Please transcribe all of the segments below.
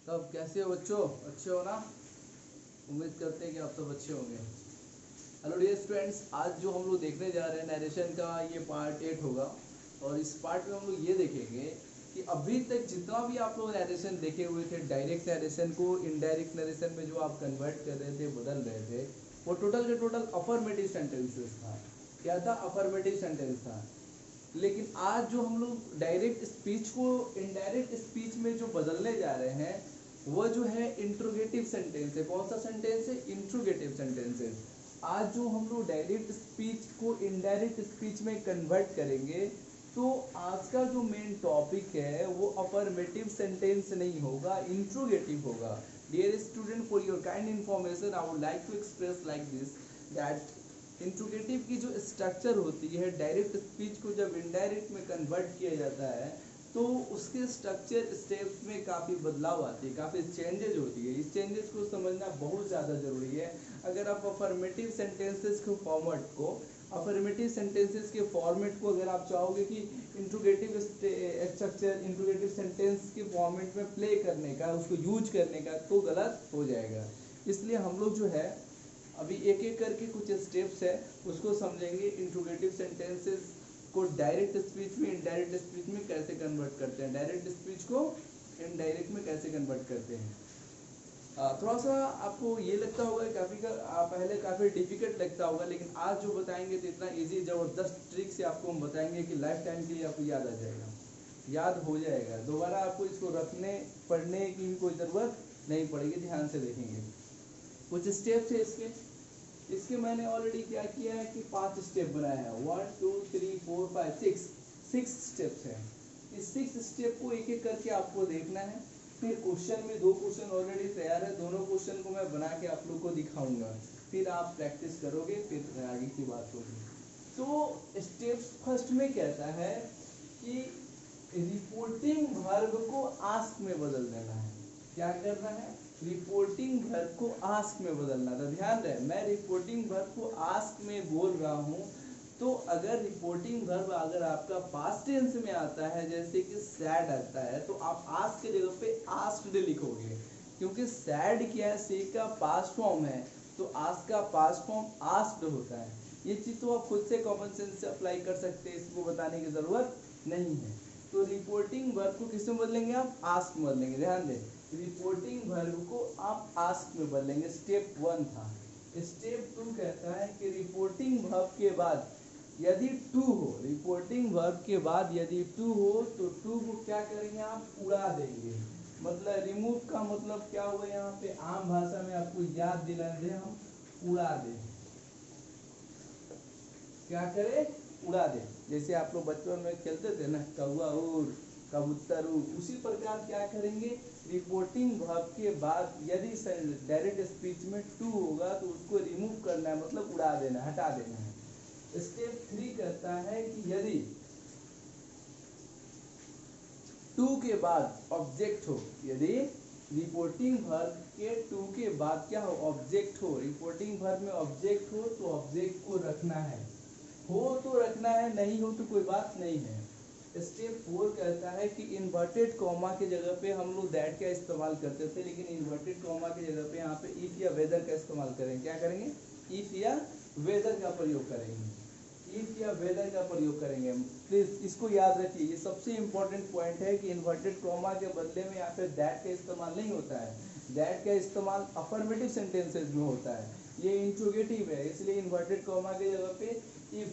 तब कैसे हो बच्चों? अच्छे हो ना? उम्मीद करते हैं कि आप सब अच्छे होंगे। हेलो डियर स्टूडेंट्स, आज जो हम लोग देखने जा रहे हैं नरेशन का ये पार्ट 8 होगा। और इस पार्ट में हम लोग ये देखेंगे कि अभी तक जितना भी आप लोग नरेशन देखे हुए थे, डायरेक्ट नरेशन को इनडायरेक्ट नरेशन में जो आप कन्वर्ट कर रहे थे, बदल रहे थे, वो टोटल के टोटल अफर्मेटिव सेंटेंसेस था। क्या था? अफर्मेटिव सेंटेंस था। लेकिन आज जो हम लोग डायरेक्ट स्पीच को इनडायरेक्ट स्पीच में जो बदलने जा रहे हैं, वह जो है इंट्रोगेटिव सेंटेंस है। कौन सा सेंटेंस है? Interrogative sentences. आज जो हम लोग डायरेक्ट स्पीच को इनडायरेक्ट स्पीच में कन्वर्ट करेंगे, तो आज का जो मेन टॉपिक है वो अफर्मेटिव सेंटेंस नहीं होगा, इंट्रोगेटिव होगा। Dear student, for your kind information I would like to express like this that interrogative की जो स्ट्रक्चर होती है, डायरेक्ट स्पीच को जब इनडायरेक्ट में कन्वर्ट किया जाता है तो उसके स्ट्रक्चर स्टेप्स में काफ़ी बदलाव आती है, काफ़ी चेंजेज होती है। इस चेंजेस को समझना बहुत ज़्यादा ज़रूरी है। अगर आप अफर्मेटिव सेंटेंसेस के फॉर्मेट को अफर्मेटिव सेंटेंसेस के फॉर्मेट को अगर आप चाहोगे कि इंट्रोगेटिव स्ट्रक्चर इंट्रोगेटिव सेंटेंस के फॉर्मेट में प्ले करने का, उसको यूज करने का, तो गलत हो जाएगा। इसलिए हम लोग जो है अभी एक एक करके कुछ स्टेप्स है उसको समझेंगे। इंट्रोगेटिव सेंटेंसेस को डायरेक्ट स्पीच में इनडायरेक्ट स्पीच में कैसे कन्वर्ट करते हैं, डायरेक्ट स्पीच को इनडायरेक्ट में कैसे कन्वर्ट करते हैं। थोड़ा सा आपको ये लगता होगा काफ़ी पहले काफ़ी डिफिकल्ट लगता होगा, लेकिन आज जो बताएंगे तो इतना इजी ज़बरदस्त ट्रिक से आपको हम बताएंगे कि लाइफ टाइम के लिए आपको याद आ जाएगा, याद हो जाएगा। दोबारा आपको इसको रखने पढ़ने की भी कोई ज़रूरत नहीं पड़ेगी। ध्यान से देखेंगे कुछ स्टेप्स है इसके मैंने ऑलरेडी क्या किया है कि 5 स्टेप बनाया है। 1 2 3 4 5 6 स्टेप्स है। इस 6 स्टेप को एक एक करके आपको देखना है। फिर क्वेश्चन में 2 क्वेश्चन ऑलरेडी तैयार है, दोनों क्वेश्चन को मैं बना के आप लोग को दिखाऊंगा। फिर आप प्रैक्टिस करोगे, फिर आगे की बात होगी। तो स्टेप फर्स्ट में कहता है कि रिपोर्टिंग वर्ब को आस्क में बदल देना है। क्या करना है? रिपोर्टिंग वर्ब को आस्क में बदलना था। ध्यान रहे, मैं रिपोर्टिंग वर्ब को आस्क में बोल रहा हूँ। तो अगर रिपोर्टिंग वर्ब अगर आपका पास्ट टेंस में आता है, जैसे कि सैड आता है, तो आप आस्क के जगह पे आस्क्ड लिखोगे, क्योंकि सैड क्या है? से का पास्ट फॉर्म है, तो आस्क का पास्ट फॉर्म आस्क्ड होता है। ये चीज़ तो आप खुद से कॉमन सेंस से अप्लाई कर सकते हैं, इसको बताने की ज़रूरत नहीं है। तो रिपोर्टिंग वर्ब को किस में बदलेंगे? आप आस्क में बदलेंगे। ध्यान दें, रिपोर्टिंग वर्ब को आप आस्क में बदलेंगे। स्टेप 1 था। स्टेप 2 कहता है कि रिपोर्टिंग वर्ब के बाद यदि टू हो, रिपोर्टिंग वर्ब के बाद यदि टू हो, तो टू को क्या करेंगे? आप उड़ा देंगे। मतलब रिमूव का मतलब क्या हुआ यहाँ पे? आम भाषा में आपको याद दिलाने दे, हम उड़ा दें। क्या करें? उड़ा दे। जैसे आप लोग बचपन में खेलते थे ना, कौवा उड़, कबूतर उड़, उसी प्रकार क्या करेंगे? रिपोर्टिंग वर्ब के बाद यदि डायरेक्ट स्पीच में टू होगा तो उसको रिमूव करना है, मतलब उड़ा देना, हटा देना है। स्टेप 3 कहता है कि यदि टू के बाद ऑब्जेक्ट हो, यदि रिपोर्टिंग वर्ब के टू के बाद क्या हो? ऑब्जेक्ट हो। रिपोर्टिंग वर्ब में ऑब्जेक्ट हो तो ऑब्जेक्ट को रखना है, हो तो रखना है, नहीं हो तो कोई बात नहीं है। स्टेप 4 कहता है कि इन्वर्टेड कॉमा के जगह पे हम लोग दैट का इस्तेमाल करते थे, लेकिन इन्वर्टेड कॉमा की जगह पे यहाँ पे इफ या वेदर का इस्तेमाल करेंगे। क्या करेंगे? इफ या वेदर का प्रयोग करेंगे। इफ या वेदर का प्रयोग करेंगे। प्लीज इसको याद रखिए, ये सबसे इंपॉर्टेंट पॉइंट है कि इन्वर्टेड कॉमा के बदले में यहाँ पे दैट का इस्तेमाल नहीं होता है। दैट का इस्तेमाल अफर्मेटिव सेंटेंसेस में होता है, ये इंट्रोगेटिव है, इसलिए इन्वर्टेड कॉमा के जगह पे इफ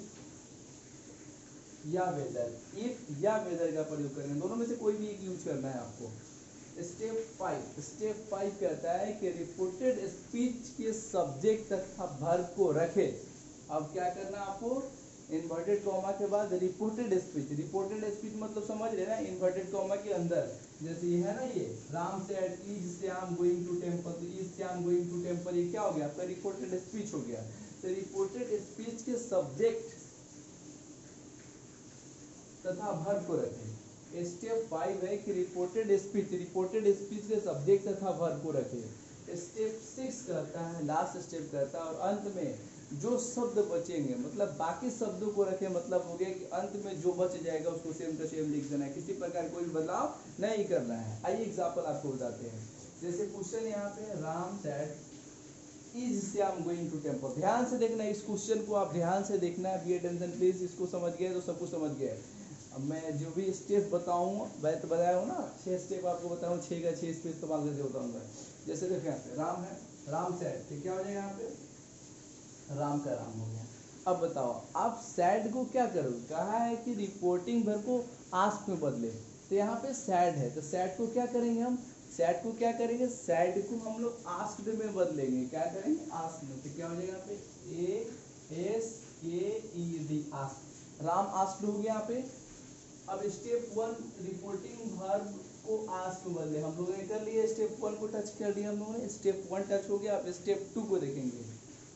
या वेदर, इफ या वेदर का प्रयोग करेंगे। दोनों में से कोई भी एक यूज करना है आपको। स्टेप 5 कहता है कि रिपोर्टेड स्पीच के सब्जेक्ट तथा वर्ब को रखे। अब क्या करना आपको? इन्वर्टेड कॉमा के बाद रिपोर्टेड स्पीच मतलब समझ रहे ना, इन्वर्टेड कॉमा के अंदर जैसे ये है ना, ये Ram said is Shyam going to temple, तो is Shyam going to temple, ये क्या हो गया? आपका रिपोर्टेड स्पीच हो गया। तो रिपोर्टेड स्पीच के सब्जेक्ट तथा वर्ब को रखें। स्टेप 5 है कि रिपोर्टेड स्पीच के सब्जेक्ट तथा वर्ब को रखें। स्टेप 6 कहता है, लास्ट स्टेप कहता है और अंत में जो शब्द बचेंगे मतलब बाकी शब्दों को रखे, मतलब हो गया कि अंत में जो बच जाएगा उसको सेम टू सेम लिख देना है, किसी प्रकार कोई बदलाव नहीं करना है। आइए एग्जाम्पल आपको बताते हैं। जैसे क्वेश्चन यहाँ पे Ram said is Shyam going to temple. ध्यान से देखना इस क्वेश्चन को, आप ध्यान से देखना, बी अटेंशन प्लीज। इसको समझ गए तो सब कुछ समझ गए। अब मैं जो भी स्टेप बताऊँ, मैं तो बताया हूँ ना 6 स्टेप आपको बताऊँ, 6 का 6 स्पेस इस्तेमाल करके बताऊँगा। जैसे देखिए यहाँ पे राम है, राम सेड, तो क्या हो जाएगा यहाँ पे राम का राम हो गया। अब बताओ आप सैड को क्या करो, कहा है कि रिपोर्टिंग भर को आस्क में बदले, तो यहाँ पे सैड है तो सैड को क्या करेंगे हम, सैड को क्या करेंगे, सैड को हम लोग आस्क्ड में बदलेंगे। क्या करेंगे आस्क में, तो क्या हो जाएगा यहाँ पे ASKED आस्क। राम आस्क्ड हो गया यहाँ पे। अब स्टेप 1 रिपोर्टिंग वर्ब को आस्क में बदले, हम लोगों ने कर लिया। स्टेप 1 को टच कर दिया हम लोगों ने, स्टेप 1 टच हो गया। अब स्टेप 2 को देखेंगे।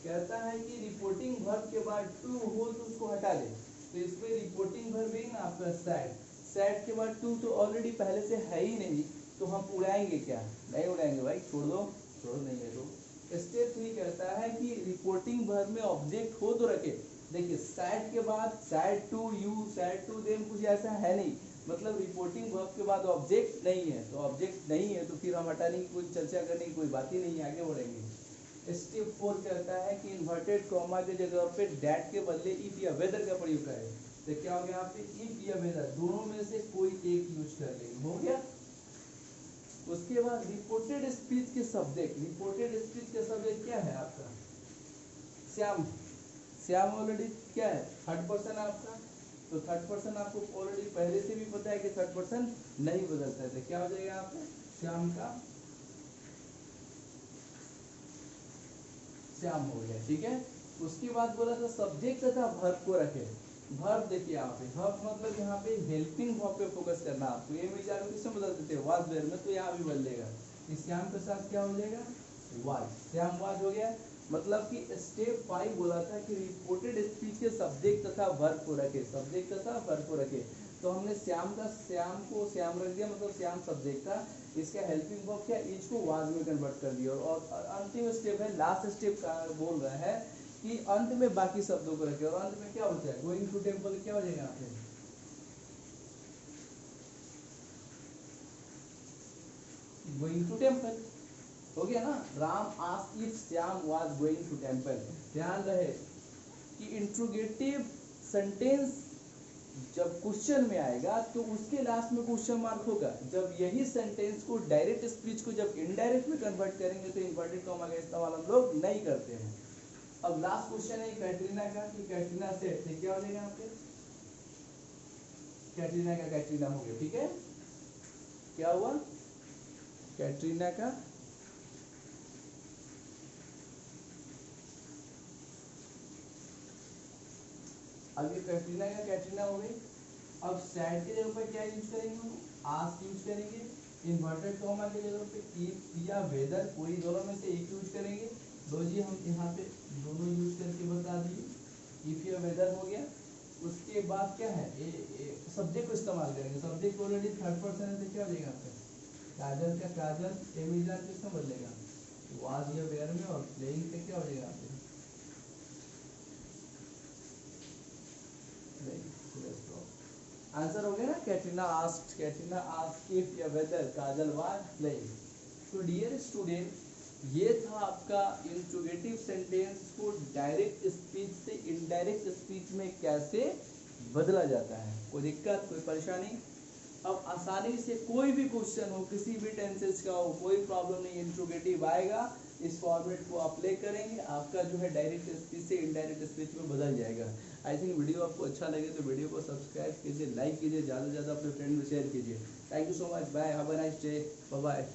कहता है कि रिपोर्टिंग वर्ब के बाद टू हो तो उसको हटा दे, तो इसमें रिपोर्टिंग वर्ब है ना आपका सैड, सैड के बाद टू तो ऑलरेडी पहले से है ही नहीं, तो हम उड़ाएंगे क्या, नहीं उड़ाएंगे भाई, छोड़ दो, छोड़ नहीं है तो। स्टेप 3 कहता है कि रिपोर्टिंग वर्ब में ऑब्जेक्ट हो तो रखे। देखिए सैड के बाद said to you, said to them, कुछ ऐसा है नहीं, मतलब रिपोर्टिंग वर्ब के बाद ऑब्जेक्ट नहीं है, तो ऑब्जेक्ट नहीं है तो फिर हम हटाने की कोई चर्चा करने की कोई बात ही नहीं है, आगे बढ़ेंगे। स्टेप 4 कहता है कि इन्वर्टेड कॉमा के जगह पे डैट के बदले इफ या वेदर का प्रयोग करें, तो क्या हो गया यहाँ पे इफ या वेदर, दोनों में से कोई एक यूज कर लेंगे, हो गया। उसके बाद रिपोर्टेड स्पीच के सब्जेक्ट, रिपोर्टेड स्पीच के सब्जेक्ट क्या है आपका श्याम, श्याम ऑलरेडी क्या है थर्ड पर्सन आपका, तो थर्ड पर्सन आपको ऑलरेडी पहले से भी पता है कि थर्ड पर्सन नहीं बदलता है, तो क्या हो जाएगा यहाँ पे श्याम का श्याम हो गया, ठीक है। उसके बाद बोला था सब्जेक्ट तथा वर्ब को रखे। वर्ब देखिए यहाँ पे, वर्ब मतलब यहाँ पे हेल्पिंग वर्ब पे फोकस करना आपको, ये विचार किसमें बदल देते हैं वाज वेयर में, तो यहाँ भी बदलेगा, इस श्याम के साथ क्या हो जाएगा वाज, श्याम वाज हो गया। मतलब कि स्टेप 5 बोला था कि रिपोर्टेड स्पीच के सब्जेक्ट तथा वर्ब को रखे, सब्जेक्ट तथा वर्ब को रखे, तो हमने श्याम का श्याम को श्याम रख दिया, मतलब श्याम सब्जेक्ट था, इसका हेल्पिंग वर्ब क्या इज को वाज में कन्वर्ट कर दिया। और अंतिम स्टेप है, लास्ट स्टेप का बोल रहा है कि अंत में बाकी शब्दों को रखे, और अंत में क्या होता है गोइंग टू टेम्पल, क्या हो जाएगा यहाँ पे गोइंग टू टेम्पल, हो गया ना। Ram asked if Shyam was going to temple. ध्यान रहे कि इंट्रोगेटिव सेंटेंस जब क्वेश्चन में आएगा तो उसके लास्ट में क्वेश्चन मार्क होगा, जब यही सेंटेंस को डायरेक्ट स्पीच को जब इनडायरेक्ट में कन्वर्ट करेंगे तो इन्वर्टेड कॉमा का इस्तेमाल हम लोग नहीं करते हैं। अब लास्ट क्वेश्चन है कैटरीना का, कि कैटरीना सेड, तो क्या हो जाएगा यहाँ पे कैटरीना का कैटरीना हो गया, ठीक है। क्या हुआ कैटरीना का अब ये कैटरीना का कैटरीना हो गई। अब सैड के जगह पर क्या यूज करेंगे हम आस्क यूज करेंगे, इन्वर्टेड कॉमा के जगह पे इफ या वेदर, कोई दोनों में से एक यूज करेंगे। लो जी हम यहाँ पे दोनों यूज करके बता दिए, इफ या वेदर हो गया। उसके बाद क्या है सब्जेक्ट को इस्तेमाल करेंगे, सब्जेक्ट ऑलरेडी थर्ड पर्सन है तो क्या हो जाएगा यहाँ पे काजल का काजल, एमिजान किसमें बदलेगा वाज या वेयर में, और प्लेइंग पे क्या हो जाएगा यहाँ पे आंसर हो गया ना। कैटरीना आस्क्ड इफ या वेदर काजल वाज प्लेइंग। तो डियर स्टूडेंट, ये था आपका इंट्रोगेटिव सेंटेंस को डायरेक्ट स्पीच से इनडायरेक्ट स्पीच में कैसे बदला जाता है। कोई दिक्कत कोई परेशानी, अब आसानी से कोई भी क्वेश्चन हो किसी भी टेंसेस का हो कोई प्रॉब्लम नहीं, इंट्रोगेटिव आएगा, इस फॉर्मेट को अप्लाई करेंगे, आपका जो है डायरेक्ट स्पीच से इनडायरेक्ट स्पीच में बदल जाएगा। आई थिंक वीडियो आपको अच्छा लगे तो वीडियो को सब्सक्राइब कीजिए, लाइक कीजिए, ज़्यादा से ज़्यादा अपने फ्रेंड में शेयर कीजिए। Thank you so much, bye, have a nice day, bye bye.